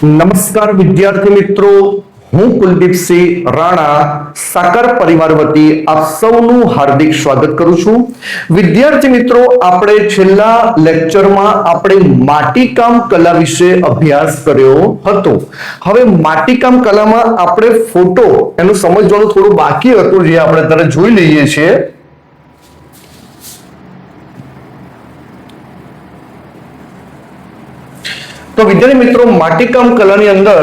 નમસ્કાર વિદ્યાર્થી મિત્રો, હું કુલદીપસિંહ રાણા સાકર પરિવાર વતી આપ સૌનું હાર્દિક સ્વાગત કરું છું. વિદ્યાર્થી મિત્રો, આપણે છેલ્લા લેક્ચરમાં આપણે માટીકામ કલા વિશે અભ્યાસ કર્યો હતો. હવે માટીકામ કલામાં આપણે ફોટો એનું સમજવાનું થોડું બાકી હતું, જે આપણે અત્યારે જોઈ લઈએ છીએ. તો વિદ્યાર્થી મિત્રો, માટીકામ કલાની અંદર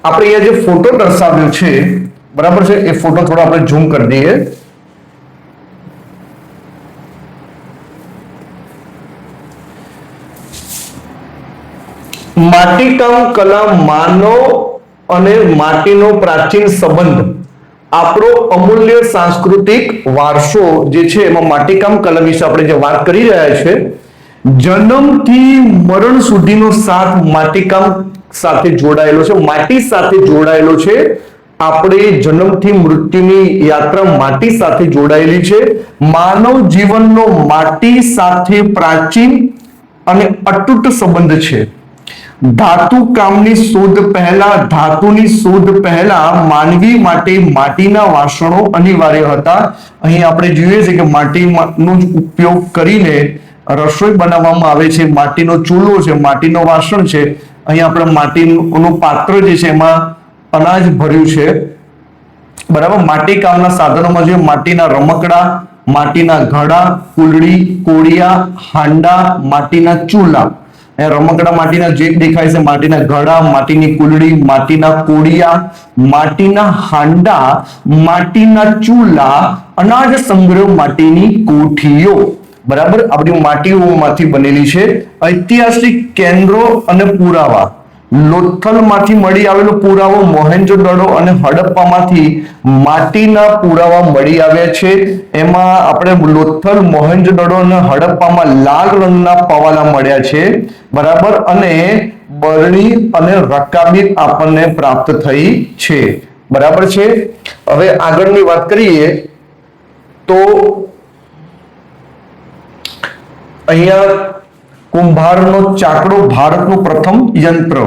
આપણે અહીંયા જે ફોટો દર્શાવ્યો છે, બરાબર છે, એ ફોટો થોડો આપણે ઝૂમ કરી દઈએ. માટીકામ કલા માનવ અને માટીનો પ્રાચીન સંબંધ, આપણો અમૂલ્ય સાંસ્કૃતિક વારસો જે છે, એમાં માટીકામ કલા વિશે આપણે જે વાત કરી રહ્યા છે, જન્મથી મરણ સુધીનો સાથ માટીકામ સાથે જોડાયેલો છે, માટી સાથે જોડાયેલો છે. આપણે જન્મથી મૃત્યુની યાત્રા માટી સાથે જોડાયેલી છે. માનવ જીવનનો માટી સાથે પ્રાચીન અને અતૂટ સંબંધ છે. ધાતુ કામની શોધ પહેલા, ધાતુની શોધ પહેલા માનવી માટે માટીના વાસણો અનિવાર્ય હતા. અહીં આપણે જોઈએ છીએ કે માટીનો ઉપયોગ કરીને રસોઈ બનાવવામાં આવે છે. માટીનો ચૂલો છે, માટીનો વાસણ છે. અહીં આપણે માટીનું પાત્ર જે છે એમાં અનાજ ભર્યું છે, બરાબર. માટીકામના સાધનોમાં જે માટીના રમકડા, માટીના ઘડા, કુલડી, કોડિયા, હાંડા, માટીના ચૂલા. રમકડા માટીના જે દેખાય છે, માટીના ઘડા, માટીની કુલડી, માટીના કોડિયા, માટીના હાંડા, માટીના ચૂલા, અનાજ સંગ્રહ માટીની કોઠીઓ, બરાબર. આ બધી માટીઓમાંથી બનેલી છે. ઐતિહાસિક કેન્દ્રો અને પુરાવા, લોથલમાંથી મળી આવેલો પુરાવો, મોહેન્જો-દડો અને હડપ્પામાંથી માટીના પુરાવા મળી આવ્યા છે. એમાં આપણે લોથલ, મોહેન્જો-દડો અને હડપ્પામાં લાલ રંગના પવાલા મળ્યા છે, બરાબર. અને બરણી અને રકાબી આપણને પ્રાપ્ત થઈ છે, બરાબર છે. હવે આગળની વાત કરીએ તો અહીંયા કુંભારનો ચાકડો ભારતનું પ્રથમ યંત્ર.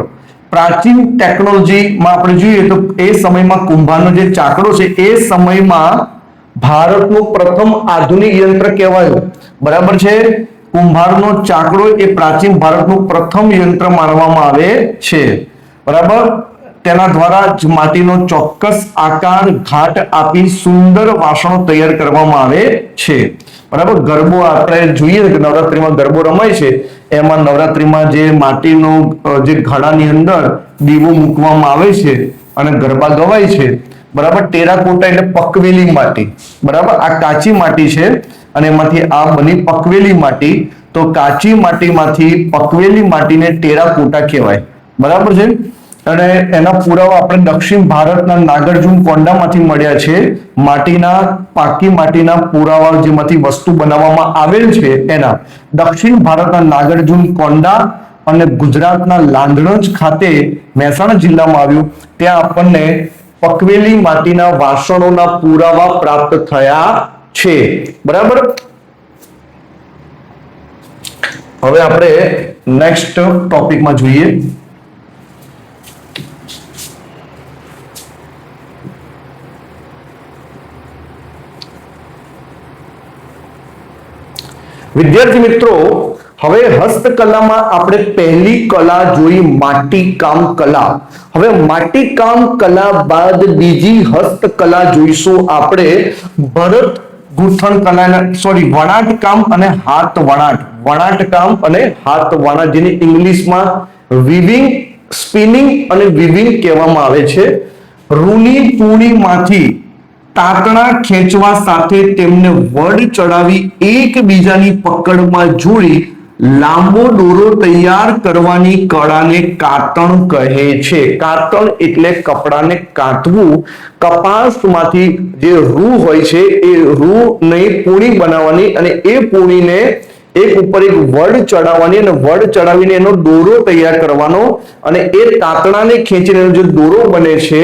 પ્રાચીન ટેકનોલોજીમાં આપણે જોઈએ તો એ સમયમાં કુંભારનો જે ચાકડો છે એ સમયમાં ભારતનું પ્રથમ આધુનિક યંત્ર કહેવાયું, બરાબર છે. કુંભારનો ચાકડો એ પ્રાચીન ભારતનું પ્રથમ યંત્ર માનવામાં આવે છે, બરાબર. તેના દ્વારા જ માટીનો ચોક્કસ આકાર, ઘાટ આપી સુંદર વાસણો તૈયાર કરવામાં આવે છે, બરાબર. ગરબો આપણે જોઈએ કે નવરાત્રીમાં ગરબો રમાય છે, એમાં નવરાત્રીમાં જે માટીનો જે ઘડાની અંદર દીવો મૂકવામાં આવે છે અને ગરબા ગવાય છે, બરાબર. ટેરાકોટા એટલે પકવેલી માટી, બરાબર. આ કાચી માટી છે અને એમાંથી આ બની પકવેલી માટી. તો કાચી માટીમાંથી પકવેલી માટીને ટેરાકોટા કહેવાય, બરાબર છે. અને એના પુરાવા આપણે દક્ષિણ ભારતના નાગાર્જુન કોંડામાંથી મળ્યા છે. માટીના પાકી માટીના પુરાવા જેમાંથી વસ્તુ બનાવવામાં આવેલ છે એના દક્ષિણ ભારતના નાગાર્જુન કોંડા અને ગુજરાતના લાંધણજ ખાતે મહેસાણા જિલ્લામાં આવ્યું. ત્યાં આપણને પકવેલી માટીના વાસણોના પુરાવા પ્રાપ્ત થયા છે, બરાબર. હવે આપણે નેક્સ્ટ ટોપિકમાં જોઈએ. વિદ્યાર્થી મિત્રો, હવે હસ્તકલામાં આપણે પહેલી કલા જોઈ માટીકામ કલા. હવે માટીકામ કલા બાદ બીજી હસ્તકલા જોઈશું આપણે ભરત ગૂંથણ કલા, વણાટકામ અને હાથ વણાટ. વણાટકામ અને હાથ વણાટ, જેને ઇંગ્લિશમાં વીવિંગ, સ્પિનિંગ અને વીવિંગ કહેવામાં આવે છે. રૂની પૂણીમાંથી તાતણા ખેંચવા સાથે તેમને વડ ચડાવી એકબીજાની પકડમાં જોડી લાંબો દોરો તૈયાર કરવાની કળાને કાતણ કહે છે. કાતણ એટલે કપડાને કાતવું. કપાસમાંથી જે રૂ હોય છે એ રૂને પૂણી બનાવવાની અને એ પૂણીને એક ઉપર એક વડ ચડાવવાની અને વડ ચડાવીને એનો દોરો તૈયાર કરવાનો અને એ તાતણાને ખેંચીને જે દોરો બને છે,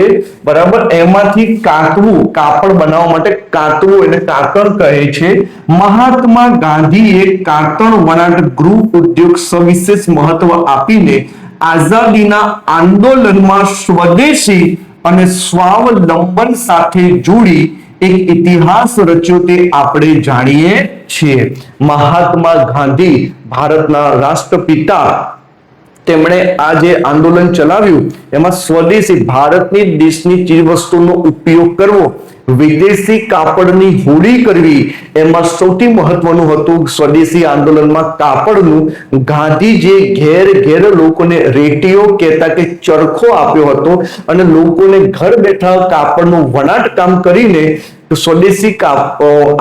બરાબર, એમાંથી કાતવું, કાપડ બનાવવા માટે કાતવું એટલે કાતણ કહે છે. મહાત્મા ગાંધીએ કાતણ વણાટ ગૃહ ઉદ્યોગ સવિશેષ મહત્વ આપીને આઝાદીના આંદોલનમાં સ્વદેશી અને સ્વાવલંબન સાથે જોડી એક ઇતિહાસ રચ્યો તે આપણે જાણીએ છીએ. મહાત્મા ગાંધી, ભારતના રાષ્ટ્રપિતા, તેમણે આ જે આંદોલન ચલાવ્યું એમાં સ્વદેશી ભારતની દેશની ચીજવસ્તુનો ઉપયોગ કરવો, વિદેશી કાપડની હોળી કરવી, એમાં સૌથી મહત્વનું હતું સ્વદેશી આંદોલનમાં કાપડનું. ગાંધીજીએ ઘેર ઘેર લોકોને રેટીઓ કહેતા કે ચરખો આપ્યો હતો અને લોકોને ઘર બેઠા કાપડનું વણાટ કામ કરીને સ્વદેશી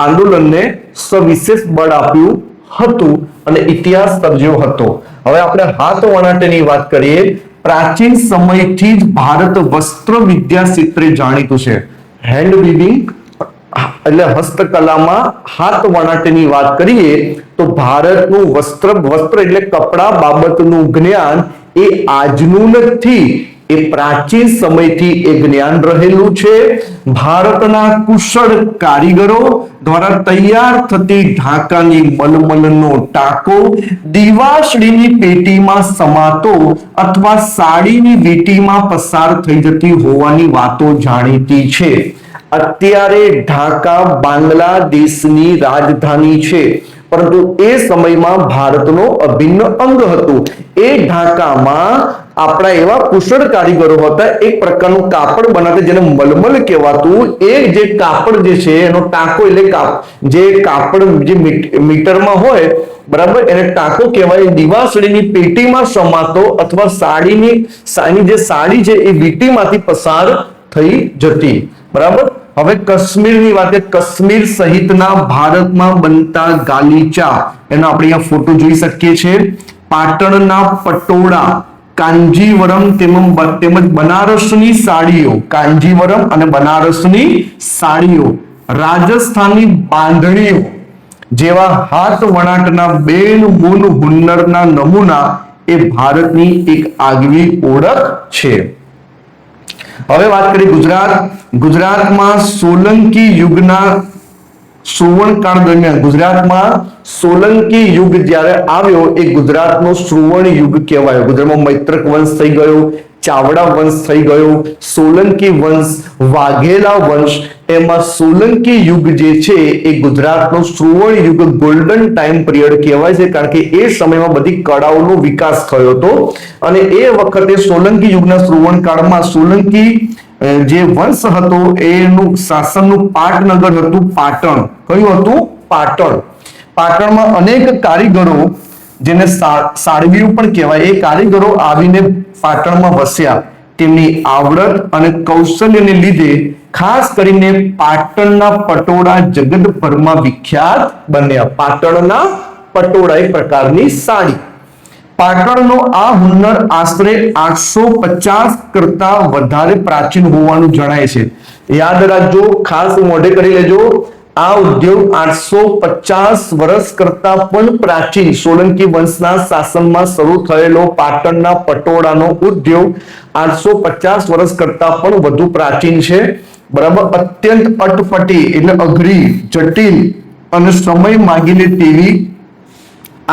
આંદોલનને સવિશેષ બળ આપ્યું હતું અને ઇતિહાસ સર્જ્યો હતો. હવે આપણે હાથ વણાટની વાત કરીએ. પ્રાચીન સમયથી જ ભારત વસ્ત્ર વિદ્યા ક્ષેત્રે જાણીતું છે. હેન્ડ વીવિંગ એટલે હસ્તકલામાં હાથ વણાટની વાત કરીએ તો ભારતનું વસ્ત્ર એટલે કપડા બાબતનું જ્ઞાન એ આજનું નથી, એ પ્રાચીન સમયથી એ જ્ઞાન રહેલું છે. ભારતના કુશળ કારીગરો દ્વારા તૈયાર થતી ઢાકાની મલમલનો ટાંકો દીવાસળીની પેટીમાં સમાતો અથવા સાડીની વીંટીમાં પસાર થઈ જતી હોવાની વાતો જાણીતી છે. અત્યારે ઢાકા બાંગ્લાદેશની રાજધાની છે, પરંતુ એ સમયમાં ભારતનો અભિન્ન અંગ હતું. એ ઢાકામાં આપણા એવા કુશળ કારીગરો હતા, એક પ્રકારનું કાપડ બનાવતા જેને મલમલ કહેવાતું. એ જે કાપડ જે છે એનો ટાંકો એટલે જે કાપડ જે મીટરમાં હોય, બરાબર, એને ટાંકો કહેવાય. દિવાસળીની પેટીમાં સમાતો અથવા સાડીની જે સાડી છે એ વીંટીમાંથી પસાર થઈ જતી. બરાબર. હવે કાશ્મીરની વાત, કાશ્મીર સહિતના ભારતમાં બનતા ગાલીચા, એનો આપણે અહીંયા ફોટો જોઈ શકીએ છીએ. પાટણના પટોળા, કાંજીવરમ તેમજ બનારસની સાડીઓ, કાંજીવરમ અને બનારસની સાડીઓ, રાજસ્થાની બાંધણીઓ જેવા હાથ વણાટના બેન મૂન હુન્નરના નમૂના એ ભારતની એક આગવી ઓળખ છે. હવે વાત કરીએ ગુજરાત. ગુજરાતમાં સોલંકી યુગના સુવર્ણકાળ દરમિયાન, ગુજરાતમાં સોલંકી યુગ જ્યારે આવ્યો એ ગુજરાતનો સુવર્ણ યુગ કહેવાયો. ગુજરાતમાં મૈત્રક વંશ થઈ ગયો, ચાવડા વંશ થઈ ગયો, સોલંકી વંશ, વાઘેલા વંશ, એમાં સોલંકી યુગ જે છે એ ગુજરાતનો સુવર્ણ યુગ, ગોલ્ડન ટાઈમ પિરિયડ કહેવાય છે, કારણ કે એ સમયમાં બધી કળાઓનો વિકાસ થયો હતો. અને એ વખતે સોલંકી યુગના સુવર્ણકાળમાં સોલંકી જે વંશ હતો એનું શાસનનું પાટનગર હતું પાટણ. કયું હતું? પાટણ. પાટણમાં અનેક કારીગરો, જેને સાળવીઓ પણ કહેવાય, એ કારીગરો આવીને પાટણમાં વસ્યા. તેમની આવડત અને કૌશલ્યને લીધે ખાસ કરીને પાટણના પટોળા જગતભરમાં વિખ્યાત બન્યા. પાટણના પટોળા એક પ્રકારની સાડી. પાટણનો આ હુન્નર આશરે 850 કરતા વધારે પ્રાચીન હોવાનું જણાય છે. યાદ રાખજો, ખાસ મોઢે કરી લેજો, આ ઉદ્યોગ 850 વર્ષ કરતા પણ પ્રાચીન, સોલંકી વંશના શાસનમાં શરૂ થયેલો પાટણના પટોળાનો ઉદ્યોગ 850 વર્ષ કરતા પણ વધુ પ્રાચીન છે. બરાબર. અત્યંત અટપટી એટલે અઘરી, જટિલ અને સમય માંગી લે તેવી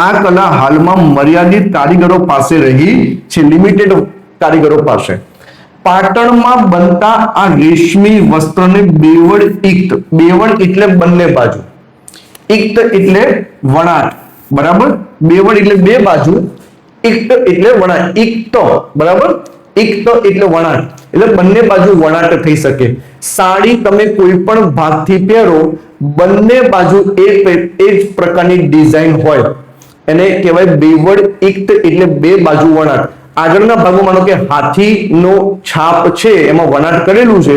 આ કલા હાલમાં મર્યાદિત કારીગરો પાસે રહી છે, લિમિટેડ કારીગરો પાસે. પાટણમાં બનતા આ રેશમી વસ્ત્રને બેવડ ઇક્ત, બેવડ એટલે બંને બાજુ, ઇક્ત એટલે વણાટ, બરાબર, બેવડ એટલે બે બાજુ, ઇક્ત એટલે વણાટ, ઇક્ત, બરાબર, ઇક્ત એટલે વણાટ, એટલે બંને બાજુ વણાટ થઈ શકે. સાડી તમે કોઈ પણ ભાગથી પહેરો, બંને બાજુ એ જ પ્રકારની ડિઝાઇન હોય, એને કહેવાય બેવડ ઇક્ત એટલે બે બાજુ વણાટ. આગળના ભાગમાં માનો કે હાથીનો છાપ છે, એમાં વણાટ કરેલું છે,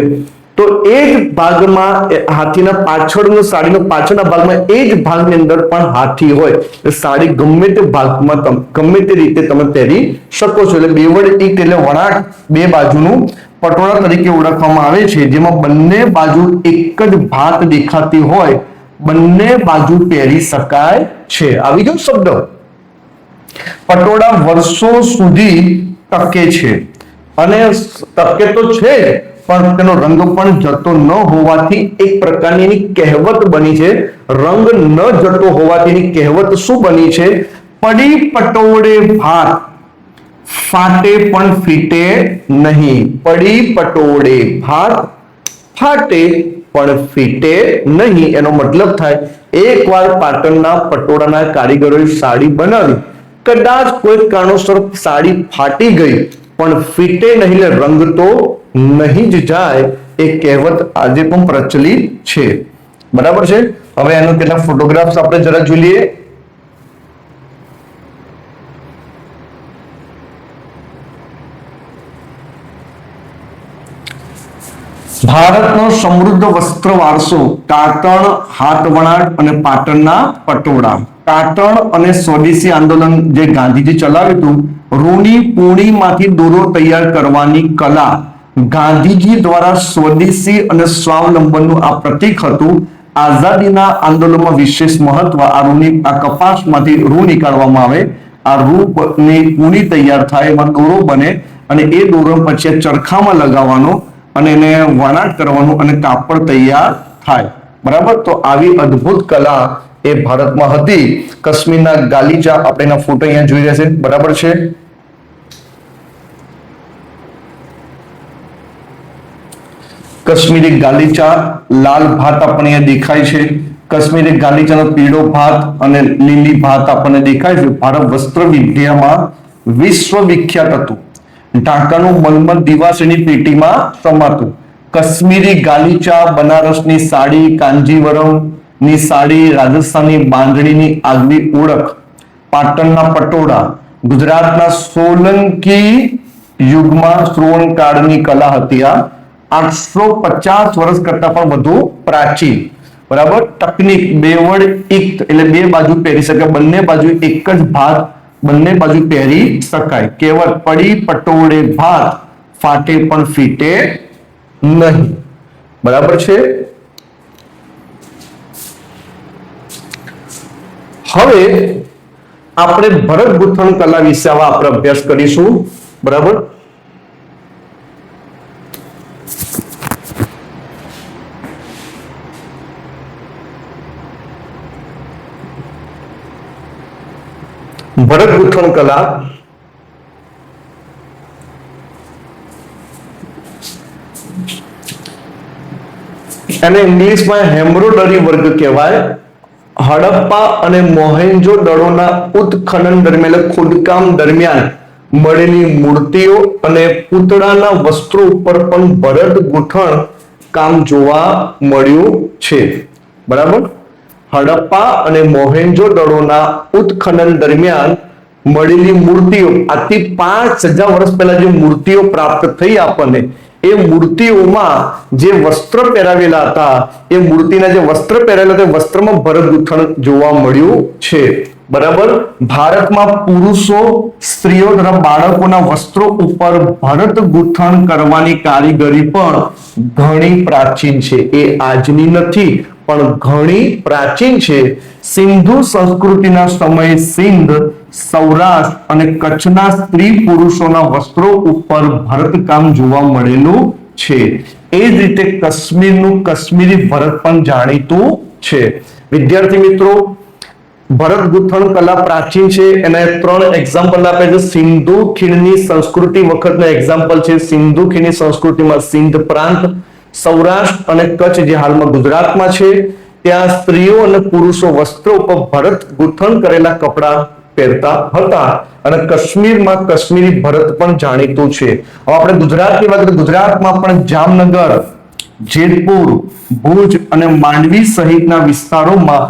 તો એ જ ભાગમાં હાથીના પાછળનો સાડીનો પાછળના ભાગમાં એ જ ભાગની અંદર પણ હાથી હોય. સાડી ગમે તે ભાગમાં ગમે તે રીતે તમે પહેરી શકો છો. એટલે બેવડ ઇક્ત એટલે વણાટ બે બાજુનું પટોળા તરીકે ઓળખવામાં આવે છે, જેમાં બંને બાજુ એક જ ભાત દેખાતી હોય, બંને બાજુ પહેરી શકાય છે. આવી ગયો શબ્દ. પટોળા વર્ષો સુધી ટકે છે, અને ટકે તો છે પણ તેનો રંગ પણ જતો ન હોવાથી એક પ્રકારની એની કહેવત બની છે. રંગ ન જતો હોવાથી એની કહેવત શું બની છે? પડી પટોળે ભાત ફાટે પણ ફીટે નહીં. પડી પટોળે ભાત ફાટે પણ ફીટે નહીં. એનો મતલબ થાય એકવાર પાટણના પટોળાના કારીગરોએ સાડી બનાવી, કદાચ કોઈ કારણોસર સાડી ફાટી ગઈ પણ ફીટે નહીં, રંગ તો નહીં જ જાય. એ કહેવત આજે પણ પ્રચલિત છે. બરાબર છે. હવે એનો કેટલાક ફોટોગ્રાફ્સ આપણે જરા જોઈ લઈએ. ભારતનો સમૃદ્ધ વસ્ત્ર વારસો, કાતણ, હાથવણાટ અને પાટણના પટોળા. કાતણ અને સ્વદેશી આંદોલન જે ગાંધીજી ચલાવ્યું હતું, રૂની પૂણીમાંથી દોરો તૈયાર કરવાની કલા, ગાંધીજી દ્વારા સ્વદેશી અને સ્વાવલંબનનું આ પ્રતીક હતું. આઝાદીના આંદોલનમાં વિશેષ મહત્વ આ રૂની, આ કપાસમાંથી રૂ નીકાળવામાં આવે, આ રૂની પૂણી તૈયાર થાય, એમાં દોરો બને અને એ દોરો પછી ચરખામાં લગાવવાનો અને એને વણાટ કરવાનું અને કાપડ તૈયાર થાય. બરાબર. તો આવી અદ્ભુત કલા એ ભારતમાં હતી. કાશ્મીરના ગાલીચા, આપણે એના ફોટો અહીંયા જોઈ રહ્યા છે. બરાબર છે. કાશ્મીરી ગાલીચા, લાલ ભાત આપણને અહીંયા દેખાય છે. કાશ્મીરી ગાલીચાનો પીળો ભાત અને લીલી ભાત આપણને દેખાય છે. ભારત વસ્ત્ર વિદ્યામાં વિશ્વ વિખ્યાત હતું. ઢાકાનું મલમલ દિવાસની પેટીમાં સમાતું. કાશ્મીરી ગાલીચા, બનારસની સાડી, કાંજીવરમની સાડી, રાજસ્થાનની બાંધણીની આગવી ઓળખ, પાટણના પટોળા, ગુજરાતના સોલંકી યુગમાં શ્રવણકાળની કલા હતી. આ 850 વર્ષ કરતા પણ વધુ પ્રાચીન. બરાબર. તકનીક બેવડ ઇક્ત એટલે બે બાજુ પહેરી શકાય, બંને બાજુ એક જ ભાત બંને બાજુ પહેરી શકાય. કહેવત પડી પટોળે ભાત ફાટે પણ ફીટે નહીં. બરાબર છે. હવે આપણે ભરત ગૂંથણ કલા વિશે આપણે અભ્યાસ કરીશું. બરાબર. ભરત ગૂંથણ કલા એને ઇંગ્લિશમાં હેમ્બ્રોડરી વર્ગ કહેવાય. હડપ્પા અને મોહેન્જો દડોના ઉત્ખનન દરમિયાન, ખોદકામ દરમિયાન મળેલી મૂર્તિઓ અને પૂતળાના વસ્ત્રો ઉપર પણ ભરત ગૂંથણ કામ જોવા મળ્યું છે. બરાબર. હડપ્પા અને મોહેન્જો દડોના ઉત્ખનન દરમિયાન મળેલી મૂર્તિઓ, આથી 5000 વર્ષ પહેલા જે મૂર્તિઓ પ્રાપ્ત થઈ આપણને, એ મૂર્તિઓમાં જે વસ્ત્ર પહેરાવેલા હતા, એ મૂર્તિના જે વસ્ત્ર પહેરેલા તે વસ્ત્રમાં ભરત ગૂંથણ જોવા મળ્યું છે. બરાબર. ભારતમાં પુરુષો, સ્ત્રીઓ તથા બાળકોના વસ્ત્રો ઉપર ભરત ગૂંથણ કરવાની કારીગરી પણ ઘણી પ્રાચીન છે. એ આજની નથી પણ ઘણી પ્રાચીન છે. સિંધુ સંસ્કૃતિના સમયે સિંધ, સૌરાષ્ટ્ર અને કચ્છના સ્ત્રી પુરુષોના વસ્ત્રો ઉપર ભરતકામ જોવા મળેલું છે. એ જ રીતે કાશ્મીરનું કાશ્મીરી ભરત પણ જાણીતું છે. વિદ્યાર્થી મિત્રો, ભરત ગૂંથણ કલા પ્રાચીન છે. એના 3 એક્ઝામ્પલ આપે છે. સિંધુ ખીણની સંસ્કૃતિ વખતના એક્ઝામ્પલ છે. સિંધુ ખીણની સંસ્કૃતિમાં સિંધ પ્રાંત, સૌરાષ્ટ્ર અને કચ્છ જે હાલમાં ગુજરાતમાં છે, ત્યાં સ્ત્રીઓ અને પુરુષો વસ્ત્રો ઉપર ભરત ગૂંથણ કરેલા કપડા પહેરતા હતા. અને કાશ્મીરમાં કાશ્મીરી ભરત પણ જાણીતું છે. હવે આપણે ગુજરાતની વાત કરીએ, ગુજરાતમાં પણ જામનગર, જેતપુર, ભુજ અને માંડવી સહિતના વિસ્તારોમાં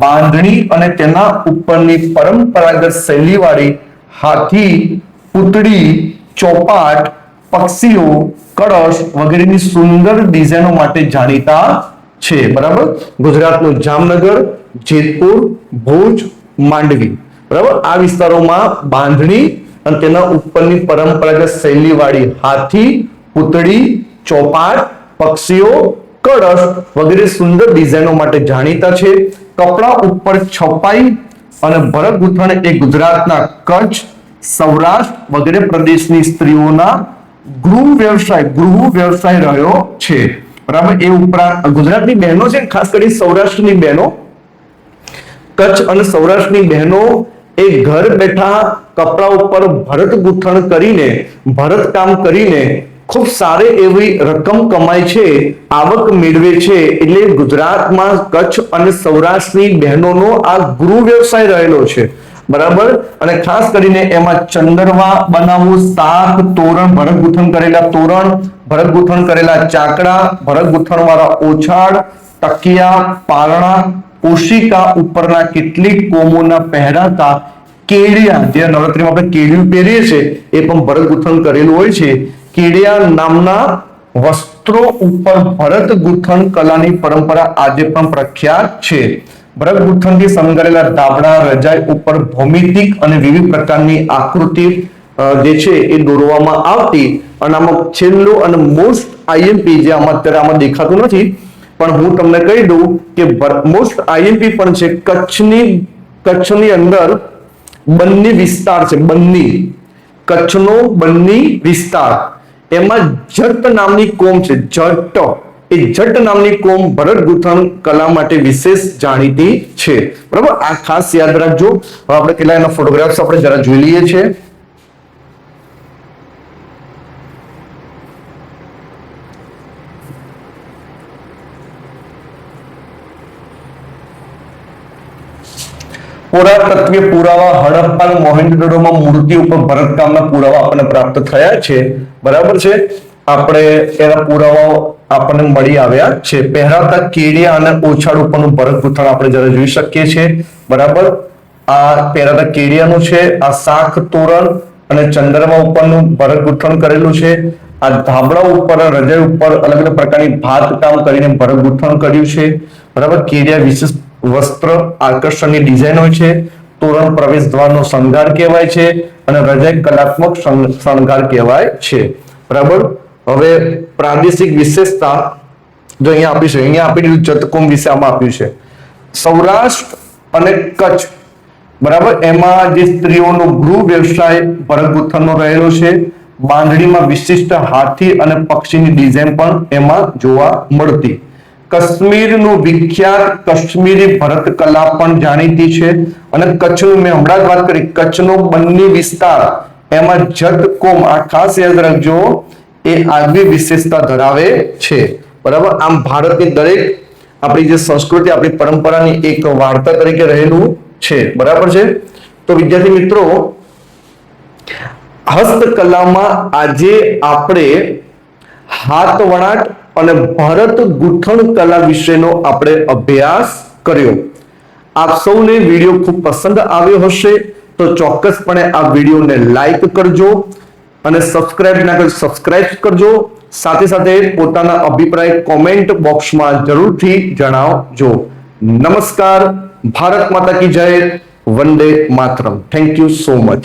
બાંધણી અને તેના ઉપરની પરંપરાગત શૈલીવાળી હાથી, પૂતળી, ચોપાટ, પક્ષીઓ, કળશ વગેરેની સુંદર ડિઝાઇનો માટે જાણીતા છે. બરાબર. ગુજરાતનું જામનગર, જેતપુર, ભુજ, માંડવી. બરાબર. આ વિસ્તારોમાં બાંધણી અને તેના ઉપરની પરંપરાગત શૈલીવાળી હાથી, પૂતળી, ચોપાટ, પક્ષીઓ, કળશ વગેરે સુંદર ડિઝાઇનો માટે જાણીતા છે. કપડા ઉપર છપાઈ અને ભરત ગૂંથણ એ ગુજરાતના કચ્છ, સૌરાષ્ટ્ર વગેરે પ્રદેશની સ્ત્રીઓના ગૃહ વ્યવસાય રહ્યો છે. બરાબર. એ ઉપરાંત ગુજરાતની બહેનો છે, ખાસ કરી સૌરાષ્ટ્રની બહેનો, કચ્છ અને સૌરાષ્ટ્રની બહેનો એ ઘર બેઠા કપડા ઉપર ભરત ગૂંથણ કરીને ભરત કામ કરીને ખૂબ સારી એવી રકમ કમાય છે, આવક મેળવે છે. એટલે ગુજરાતમાં કચ્છ અને સૌરાષ્ટ્રની બહેનોનો આ ગૃહ વ્યવસાય રહેલો છે, બરાબર. અને ખાસ કરીને એમાં ચંદરવા બનાવવું, શાક, તોરણ, ભરત ગૂંથણ કરેલા તોરણ, ભરત ગૂંથણ કરેલા ચાકડા, ભરત ગૂંથણ વાળા ઓછાડ, તકિયા, પારણા, ઓશિકા ઉપરના કેટલીક કોમોના પહેરાતા કેડિયા, જે નવરાત્રીમાં આપણે કેડિયું પહેરીએ છીએ એ પણ ભરત ગૂંથણ કરેલું હોય છે. કેડિયા નામના વસ્ત્રો ઉપર ભરત ગૂંથણ કલાની પરંપરા આજે પણ પ્રખ્યાત છે. ભરત ગૂંથણથી શણગારેલા ધાબળા, રજાઈ ઉપર ભૌમિતિક અને વિવિધ પ્રકારની આકૃતિ જે છે એ દોરવામાં આવતી. અને આમાં છેલ્લું અને મોસ્ટ આઈએમપી, જે આમાં અત્યારે આમાં દેખાતું નથી, પણ હું તમને કહી દઉં કે મોસ્ટ આઈએમપી પણ છે. કચ્છની અંદર બન્ની વિસ્તાર છે, બન્ની, કચ્છનો બન્ની વિસ્તાર, એમાં જટ નામની કોમ છે, જટ. એ જટ નામની કોમ ભરત ગૂંથણ કલા માટે વિશેષ જાણીતી છે, બરાબર. આ ખાસ યાદ રાખજો. હવે આપણે કેટલા એના ફોટોગ્રાફ્સ આપણે જરા જોઈ લઈએ છીએ. પુરાતત્વીય પુરાવા હડપ્પા અને મોહેન્જો-દડોમાં મૂર્તિ ઉપર ભરતકામના પુરાવા આપણને પ્રાપ્ત થયા છે, બરાબર છે. આપણે એના પુરાવાઓ આપણને મળી આવ્યા છે. પહેરાતા કેડિયા અને ઓછાડ ઉપરનું ભરત ગૂંથણ આપણે જરા જોઈ શકીએ છીએ, બરાબર. આ પહેરાતા કેડિયાનું છે. આ શાખ, તોરણ અને ચંદ્રમા ઉપરનું ભરત ગૂંથણ કરેલું છે. આ ધાબળા ઉપર, રજાઈ ઉપર અલગ અલગ પ્રકારની ભાત કામ કરીને ભરત ગૂંથણ કર્યું છે, બરાબર. કેડિયા વિશિષ્ટ વસ્ત્ર આકર્ષણની ડિઝાઇન હોય છે. તોરણ પ્રવેશ દ્વારનો શણગાર કહેવાય છે અને રજાઈ કલાત્મક શણગાર કહેવાય છે, બરાબર. હવે પ્રાદેશિક વિશેષતા જો અહીંયા આપી છે, અહીંયા આપી દીધું જતકોમ વિશે આમાં આપ્યું છે. સૌરાષ્ટ્ર અને કચ્છ, બરાબર, એમાં જે સ્ત્રીઓનો ગૃહ વ્યવસાય ભરત ગૂંથણનો રહેલો છે. બાંધણીમાં વિશિષ્ટ હાથી અને પક્ષીની ડિઝાઇન પણ એમાં જોવા મળતી. કાશ્મીરનું વિખ્યાત કાશ્મીરી ભરત કલા પણ જાણીતી છે. અને કચ્છનું મેં હમણાં જ વાત કરી, કચ્છનો બન્ની વિસ્તાર, એમાં જતકોમ, આ ખાસ યાદ રાખજો, એ આગવી વિશેષતા ધરાવે છે, બરાબર. આમ ભારતની દરેક આપણી જે સંસ્કૃતિ, આપણી પરંપરાની એક વાર્તા તરીકે રહેલું છે, બરાબર છે. તો વિદ્યાર્થી મિત્રો, હસ્તકલામાં આજે આપણે હાથ વણાટ અને ભરત ગૂંથણ કલા વિશેનો આપણે અભ્યાસ કર્યો. આપ સૌને વિડીયો ખૂબ પસંદ આવ્યો હશે તો ચોક્કસપણે આ વિડીયોને લાઈક કરજો અને સબસ્ક્રાઇબ ના કરી સબસ્ક્રાઇબ કરજો. સાથે સાથે પોતાના અભિપ્રાય કોમેન્ટ બોક્સમાં જરૂરથી જણાવજો. નમસ્કાર. ભારત માતા કી જય. Vande Mataram. Thank you so much.